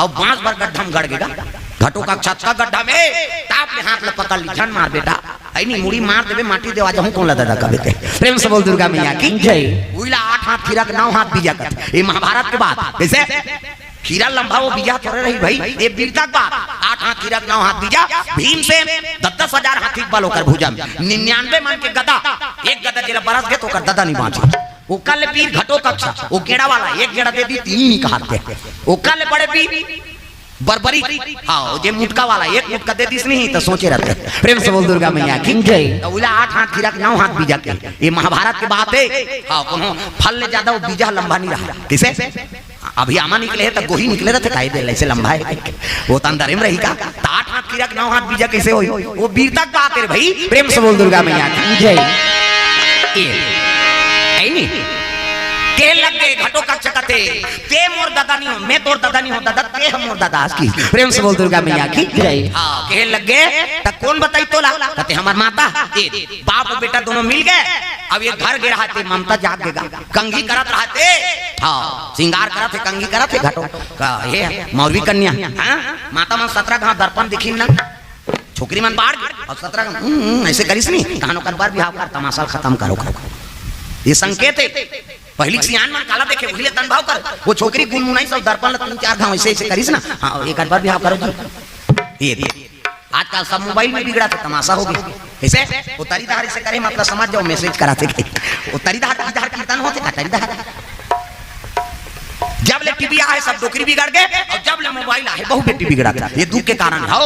और बांस पर गड्ढा में गड़ गएगा घटो का छत का गड्ढा में ताप ले हाथ ले पकड़ ली झन मार बेटा आई नहीं मुड़ी मार देवे माटी देवा जाऊं कौन ला दादा कबे के प्रेम से बोल दुर्गा मैया की जय। उइला 8 हाथ खीरा के 9 हाथ बीजा का ये महाभारत के बात कैसे खीरा लंबा वो बीजा थोड़े रही भाई ये वीरता का 8 हाथ खीरा 9 हाथ बीजा भीम से 10,000 हाथी बल होकर भुजा 99 मन के गदा एक गदा जरा बरस गए तो कर दादा नहीं बांचे वो कल पीर घटो कक्षा वो गेड़ा वाला एक गेड़ा दे दी 3 ही कहा के वो कल बड़े पीर बरबरी हाँ जे मुटका वाला एक मुटका दे दिस नहीं तो सोचे रहते प्रेम से बोल दुर्गा मैया की जय। तो उला 8 हाथ खीरा 9 हाथ बीजा के ये महाभारत के बात है हाँ कोनो फल ले ज्यादा वो बीजा लंबा नहीं रहा किसे अभी आमा निकले है तो गोही निकले रहते काहे दे ऐसे लंबा है वो तो अंदर में रही का 8 हाथ खीरा 9 हाथ बीजा कैसे होई वो वीरता की बात है भाई प्रेम से बोल दुर्गा मैया की जय। के लगे घटो का चकते ते मोर दादा नहीं हो मैं तोर दादा नहीं हो दादा ते हम मोर दादा की प्रेम से बोल दुर्गा मैया की जय। हां के लगे त कौन बताई तोला कहते हमार माता बाप और बेटा दोनों मिल गए अब ये घर गे रहते ममता जाग देगा कंघी करत रहते हां श्रृंगार करत थे कंघी करत थे घटो का हे मौलवी कन्या हां माता मन 17 गांव दर्पण दिखिन ना छोकरी मन बाढ़ और 17 ऐसे करिस नहीं कहानो कर बार बिहाव कर तमाशा खत्म करो ये संकेत है पहली सियान मन काला देखे भूले तन भाव कर वो छोकरी गुनगुनाई सब दर्पण 3-4 घाव ऐसे ऐसे करिस ना हां एक बार बिहाव करो ये आजकल सब मोबाइल में बिगड़ा तो तमाशा हो गया कैसे वो तरीदार से करे मतलब समझ जाओ मैसेज कराते वो तरीदार कीर्तन होते का तरीदार जब ले टीवी आए सब डोकरी बिगड़ गए और जब ले मोबाइल आए बहु बेटी बिगड़ा था ये दुख के कारण हो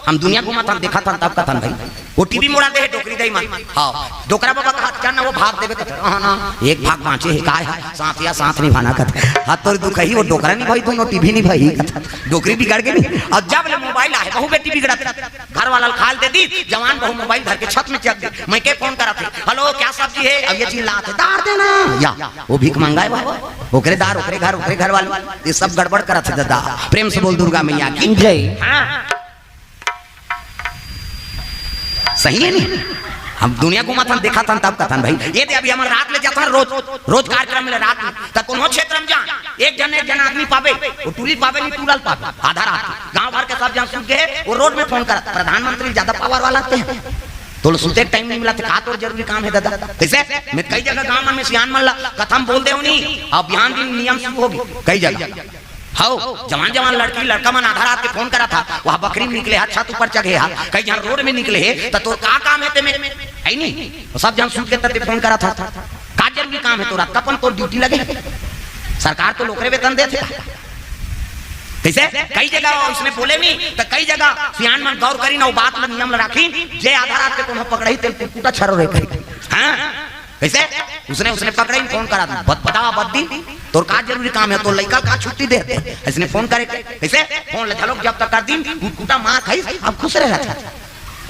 हम दुनिया घुमा था देखा था तब का था भाई वो टीवी मोड़ा दे डोकरी दई मन हां डोकरा बाबा का हाथ ना वो भाग देवे कहते हां ना एक भाग बांचे है काय है साथ या साथ नहीं भाना कहते हाथ तोर दुख ही वो डोकरा नहीं भाई दोनों टीवी नहीं भाई कहता डोकरी बिगड़ गई और जब ले मोबाइल आए बहु बेटी बिगड़ा घर वाला खाल दे दी जवान बहु मोबाइल घर के छत में चक दे मैं के फोन करा थे हेलो क्या सब्जी है अब ये चिल्लाते दार देना या वो भीख मंगाए बाबा ओकरे दार ओकरे घर वाले ये सब गड़बड़ करा थे दादा प्रेम से बोल दुर्गा मैया की जय। सही है नहीं हम दुनिया घुमा था देखा था तब का था भाई ये अभी हम रात ले जाता रोज कार्यक्रम में रात में तक कोनो क्षेत्र में जा एक जन आदमी पावे वो टूली पावे नहीं टूलल पावे आधा रात गांव भर के सब जन सुन के वो रोड में फोन कर प्रधानमंत्री ज्यादा पावर वाला थे तो सुनते टाइम नहीं मिला था का तो जरूरी काम है दादा कैसे मैं कई जगह गांव में सियान मन ला कथम बोल दे नहीं अब बिहान दिन नियम शुरू होगी कई जगह हाउ जवान लड़की लड़का मन आधा रात के फोन करा था वहां बकरी में निकले हाथ छत ऊपर चढ़े हाथ कई जहां रोड में निकले है तो का काम है ते में है नहीं तो सब जन सुन के तते फोन करा था का जरूरी काम है तो रात कपन तो ड्यूटी लगे सरकार तो लोकरे वेतन देते कैसे कई जगह इसमें बोले नहीं तो कई जगह सियान मन गौर करी ना बात में नियम राखी जे आधा रात के कोनो पकड़ई तेल कुटा छरो रे करी हां कैसे उसने पकड़ई फोन करा दी बता बद्दी तोर का जरूरी काम है तो लड़का का छुट्टी दे दे इसने फोन करे कैसे फोन ले चलो जब तक कर दिन कुटा मार खाई अब खुश रह था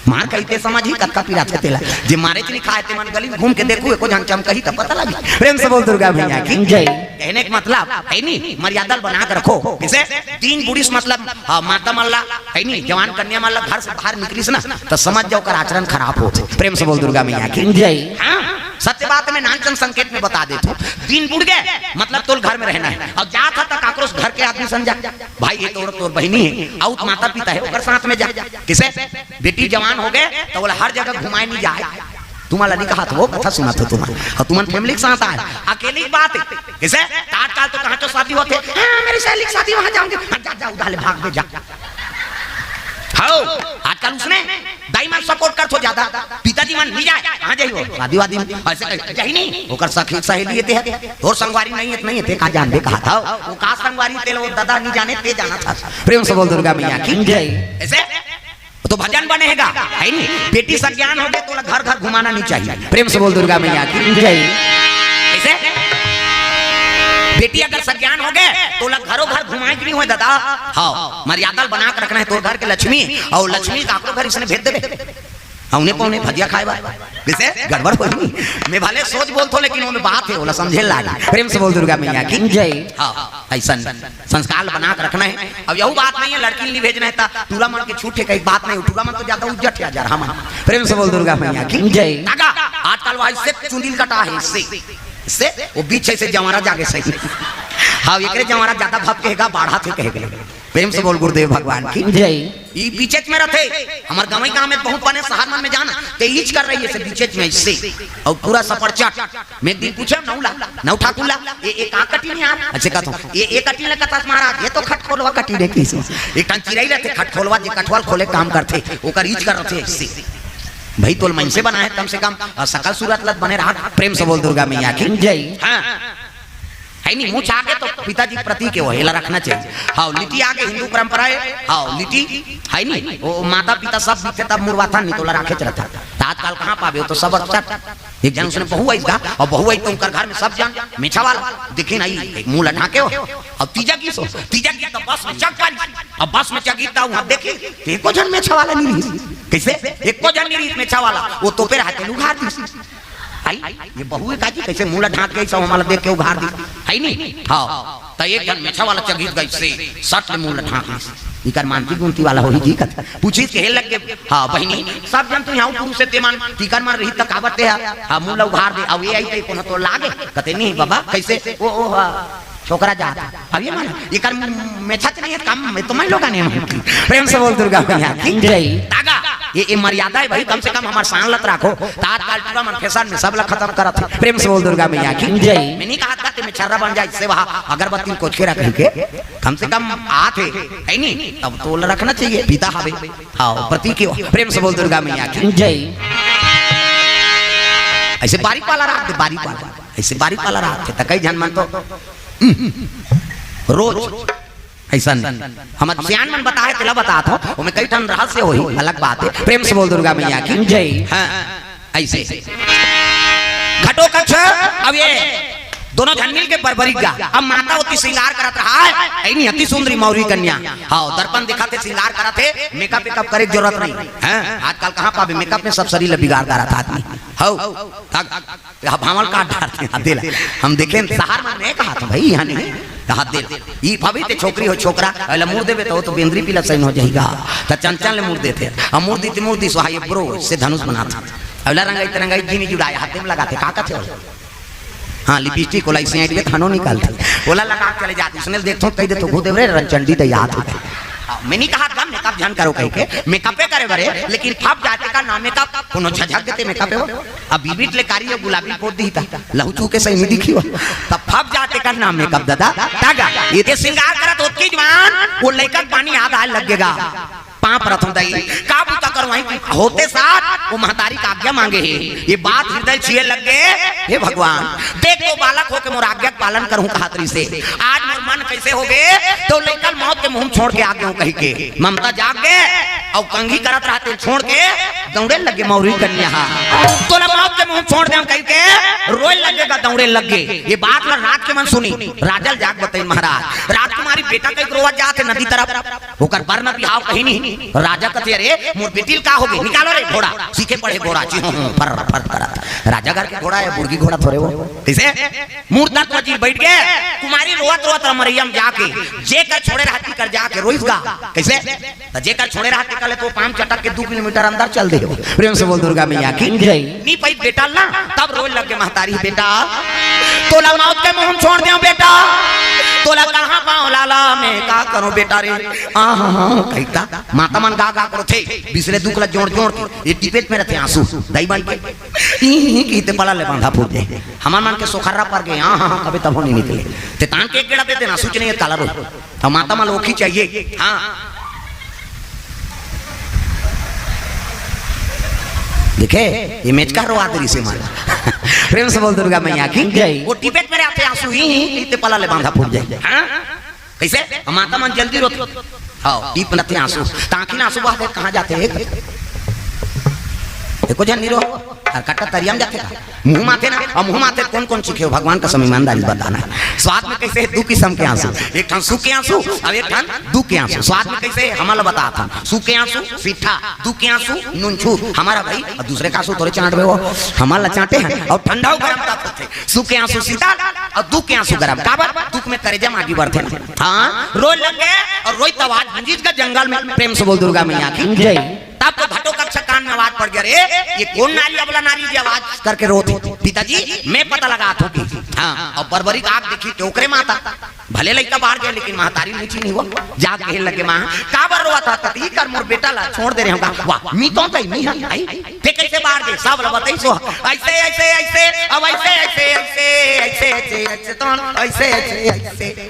मार कहते समझ ही कक्का पिरा थे तेला जे मारे चली खाए ते मन गली घूम के देखू एको जन चम कही त पता लगी प्रेम से बोल दुर्गा मैया की जय। कहने का मतलब है नहीं मर्यादा बना के रखो किसे 3 बुढ़ीस मतलब माता मल्ला है नहीं जवान कन्या मल्ला घर से बाहर निकलीस ना तो समझ जाओ कर आचरण खराब हो प्रेम से बोल दुर्गा मैया की जय। हां सत्य बात में नानचंद संकेत में बता देता हूं 3 बुढ़ गए मतलब तोल घर में रहना है और जा था तक आक्रोश घर के आदमी समझा भाई ये तोर बहनी है आउट माता पिता है ओकर साथ में जा किसे बेटी जवान हो गए तो बोला हर जगह घुमाए नहीं जाए तुम्हारा नहीं कहा था वो कथा सुना था तुम्हारा और तुम्हारे फैमिली के साथ आए अकेली बात है किसे तात्काल तो कहां तो शादी होते हां मेरी सहेली की शादी वहां जाऊंगी जा उधाले भाग दे जा हां आजकल उसने दाई मन सपोर्ट कर तो ज्यादा पिताजी मन नहीं जाए कहां जाई हो शादी वादी ऐसे जाई नहीं ओकर सखी सहेली ते है और संगवारी नहीं थे का जान दे कहा था वो का संगवारी तेल वो दादा नहीं जाने ते जाना था प्रेम से बोल दुर्गा मैया की जय। ऐसे तो भजन बनेगा है नहीं बेटी सज्ञान हो गए तो घर घर घुमाना नहीं चाहिए प्रेम से बोल दुर्गा मैया की जय। ऐसे बेटी अगर सज्ञान हो गए तो घरों घर घुमाए नहीं हुए दादा हाँ मर्यादा बना के रखना है तो घर के लक्ष्मी और लक्ष्मी का घर इसने भेज दे उन्हें पौने भजिया खाए जैसे गड़बड़ हो मैं भले सोच बोलतो लेकिन उनमें बात है वो समझे लागे प्रेम से बोल दुर्गा मैया की जय। हाँ ऐसा संस्कार बना के रखना है अब यही बात नहीं है लड़की नहीं भेजना है टूला मन के छूटे कई बात नहीं टूला मन तो ज्यादा उज्जट है यार हम प्रेम से बोल दुर्गा मैया की जय। आजकल वह इससे चुंदिल कटा है इससे वो बीच से जवारा जाके सही हाँ एकरे जवारा ज्यादा भप कहेगा बाढ़ा थे कहेगा। प्रेम से बोल गुरुदेव भगवान की जय। ई बीचेच में रहते हमार गाँव गाँव में बहुत बने शहर में जाना ते ईच कर रही है बीचेच में इससे और पूरा सफर चट मैं एक दिन पूछा नौ ठाकुला ये एक कटी नहीं आ अच्छा कहता हूं ये कटी ने कहता महाराज ये तो खट खोलवा कटी रे किस एक टन चिरई रहते खट खोलवा जे कठवाल खोले काम करते ओकर ईच कर रहते इससे भाई तोल मन से बना है कम से कम सकल सूरत लत बने रहा। प्रेम से बोल दुर्गा मैया की जय। हाँ है नहीं मुँह आगे तो पिताजी प्रति के हेला रखना चाहिए। हाँ लिट्टी आगे हिंदू परंपरा है। हाँ लिट्टी है नहीं वो माता पिता सब बीते तब मुरवा था नहीं तो राखे चलता आजकल कहाँ पावे तो सब एक जन उसने बहू आई था और बहू आई तो उनका घर में सब जन मीठा वाला दिखे नहीं मुंह लटा के हो अब तीजा की सो तीजा की तो बस में चक अब बस में चकीता वहां देखे एको जन मीठा वाला नहीं कैसे एको जन नहीं मीठा वाला वो तो पे हाथे उघार दी आई ये बहू काजी कैसे मुंह ढाक के सब हमारा देख के उघार दी है नहीं। हां तो एक जन मीठा वाला चगीत गई से सट में मुंह ढाक इकर मानती गुंती वाला होई जी कथा पूछी के लग के। हां बहिनी सब जन तो यहां पुरुष से तेमान टीकर मार रही तक आवत है हां मुंह उघार दे अब ये आई ते कोनो तो लागे कहते नहीं बाबा कैसे ओ छोकरा जाता अब ये मान इकर मेछत नहीं है काम में तो मैं लोग ने प्रेम से बोल दुर्गा मैया की जय। तागा ये मर्यादा है भाई कम से कम हमारे सान लत रखो तात्काल पूरा मन फेसन में सब ला खत्म करत है। प्रेम से बोल दुर्गा मैया की जय। मैं नहीं कहा था कि मैं छर्रा बन जाए इससे वहां अगरबत्ती को छेरा कह के कम से कम आते है नहीं तब तो रखना चाहिए पिता हवे। हां प्रतीक प्रेम से बोल दुर्गा मैया की जय। ऐसे बारीक वाला रात दे बारीक वाला ऐसे बारीक वाला रात थे कई जन मन तो रोज ऐसा हम ज्ञान मन बताए तेला बता था वो मैं कई टन रहस्य होई अलग बात है। प्रेम से बोल दुर्गा मैया की जय। हाँ ऐसे घटो कक्ष अब ये दोनों जन मिल के बरबरीगा अब माता होती श्रृंगार करत रहा है नहीं अति सुंदरी मौरी कन्या। हाँ दर्पण दिखाते श्रृंगार करते मेकअप वेकअप करे जरूरत नहीं है। आजकल कहाँ पावे मेकअप में सब शरीर बिगाड़ता रहता आदमी। हाँ भावल काट डालते हम देखे शहर में नहीं कहा था भाई यहाँ नहीं हाथ दे ई भाभी ते छोकरी हो छोकरा अला मुंह देबे तो बेंद्री पीला सही हो जाएगा त चंचल ने मुंह देते हम मुंह दी सोहाय ब्रो से धनुष बनाता अला रंगाई तिरंगाई जीनी जुड़ाया हाथ में लगाते का थे। हाँ लिपस्टिक कोला इसे आइए थानो निकालते बोला लगा चले जाते सुनील देखो कह दे तो घो देवरे रंचंडी ते याद हो मैं नहीं कहा था मेकअप जान करो कह के मेकअप करे बरे लेकिन फप जाते का नाम मेकअप कोनो झझक देते मेकअप हो अब बीबी ले कारी गुलाबी पोत दी था लहू चू के सही नहीं दिखी हो तब फप जाते का नाम मेकअप दादा तागा ये ते श्रृंगार करत होत जवान वो लेकर पानी याद आए लगेगा पांव प्रथम दई काबू का करवाई होते साथ वो महतारी का आज्ञा मांगे है ये बात हृदय छिए लग गए हे भगवान देखो बालक हो के मोर आज्ञा पालन करूं खातरी से आज मोर मन कैसे हो गए तो लेकर मौत के मुंह छोड़ के आ गए कह के ममता जाग गए और कंघी करत रहते छोड़ के दौड़े लगे मौरी कन्या तो मौत के मुंह छोड़ दे कह के रोए लगेगा दौड़े लग गए। ये बात रात के मन सुनी राजल जाग बताई महाराज राजकुमारी बेटा के रोवा जाते नदी तरफ होकर बरना बिहाव कहीं नहीं राजा कहते अरे मोर बेटी का हो गई निकालो रे घोड़ा सीखे पड़े घोड़ा पर राजा घर के घोड़ा है मुर्गी घोड़ा थोड़े वो कैसे मूर्ता वजीर बैठ गए कुमारी रोवत रोवत मरियम जाके जे कर छोड़े रहती कर जाके रोइसगा कैसे तो जे कर छोड़े रहते कले तो पांव चटक के 2 किलोमीटर अंदर चल दे। प्रेम से बोल दुर्गा मैया की जय। नी पाई बेटा ना तब रोज लग के महतारी बेटा तोला मौत के मुंह छोड़ दे बेटा तोला कहां पाओ लाला मैं का करो बेटा रे कहता माता मन गा गा करो थे बिसरे दुख ला जोड़ जोड़ ये टिपेट में रहते आंसू दई बन के कीते पड़ा ले बांधा फूट जाए हमार मन के सोखर्रा पर गए हां कभी तब नहीं निकले ते तान के गेड़ा देते ना सूचने काला रो अब माता मन ओखी चाहिए। हां देखे ये मैच का रो आदरी से मारा प्रेम से बोल दुर्गा मैया की जय। वो टिपेट में रहते आंसू ही कीते पड़ा ले बांधा फूट जाए। हां कैसे माता मन जल्दी रोती हाँ दीप नते आंसू ताकि आंसू बहाते कहाँ जाते हैं देखो जन निरो और कट्टा तरियम जाते का मुंह माथे ना और मुंह माथे कौन कौन सीखे भगवान का समय ईमानदारी बताना स्वाद में कैसे है 2 किस्म के आंसू एक ठन सूखे आंसू और एक ठन दुखे आंसू। स्वाद में कैसे हमारा बता था सूखे आंसू सीठा दुखे आंसू नुनछू हमारा भाई और दूसरे का आंसू थोड़े चाट रहे हो हमारा चाटे हैं और ठंडा गर्म तापते सूखे आंसू सीधा और दुखे आंसू गर्म काबर दुख में करेजा आगे बढ़ते हाँ रोज लग गए और रोई तवाज मंजीज का जंगल में। प्रेम से बोल दुर्गा मैया की जय। तब तो घटो कक्षा कान में आवाज पड़ गया रे ये कौन नारी अबला नारी जी आवाज करके रोती पिताजी मैं पता लगा हाँ और बरबरी का आग देखी तो ओकरे माता भले लड़का बाहर गया लेकिन महतारी नीचे नहीं हुआ जाग कहे लगे माँ का बर रोआ था तती कर मोर बेटा ला छोड़ दे रहे होगा वाह मी तो कहीं नहीं आई ते कैसे बाहर गए सब बताई सो ऐसे ऐसे ऐसे अब ऐसे ऐसे ऐसे ऐसे ऐसे ऐसे तो ऐसे ऐसे ऐसे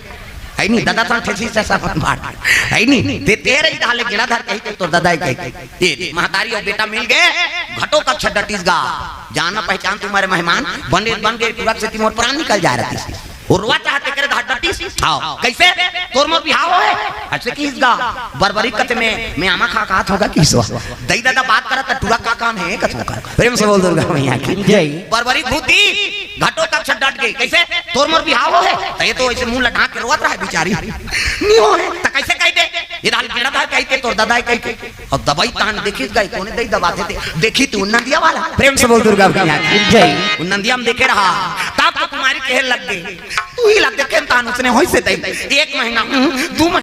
आई नहीं दादा तो ठेसी से सब बाहर आई नहीं ते तेरे ही डाले गिला धर कहीं तो दादा ही कहीं ये महतारी और बेटा मिल गए घटो का छड्डटीसगा जाना पहचान तुम्हारे मेहमान बन गए तुरंत से तिमोर प्राण निकल जा रहा थी और रुआ चाहते करे धड्डटीस आओ कैसे तोर मोर बिहाव है ऐसे किसगा बरबरी कते में मैं आमा खा होगा किसवा दई दादा बात करा त टुरा का कान है कथो कर प्रेम से बोल दुर्गा मैया की जय बरबरी भूती घटो का छड्डट गई कैसे तोर मोर बिहाव है त ये तो ऐसे मुंह लटा के रोत रहा है बेचारी नहीं हो है त कैसे कह दे ये दाल बेड़ा था कहते तोर दादा कह के और दवाई तान देखिस गई कोने दई दबाते थे देखी तू नंदिया वाला प्रेम से बोल दुर्गा मैया की जय नंदिया में देखे रहा तब तो तुम्हारी कह लग गई तू ही लग देखे तान उसने होई से दई 1 महीना 2 महीना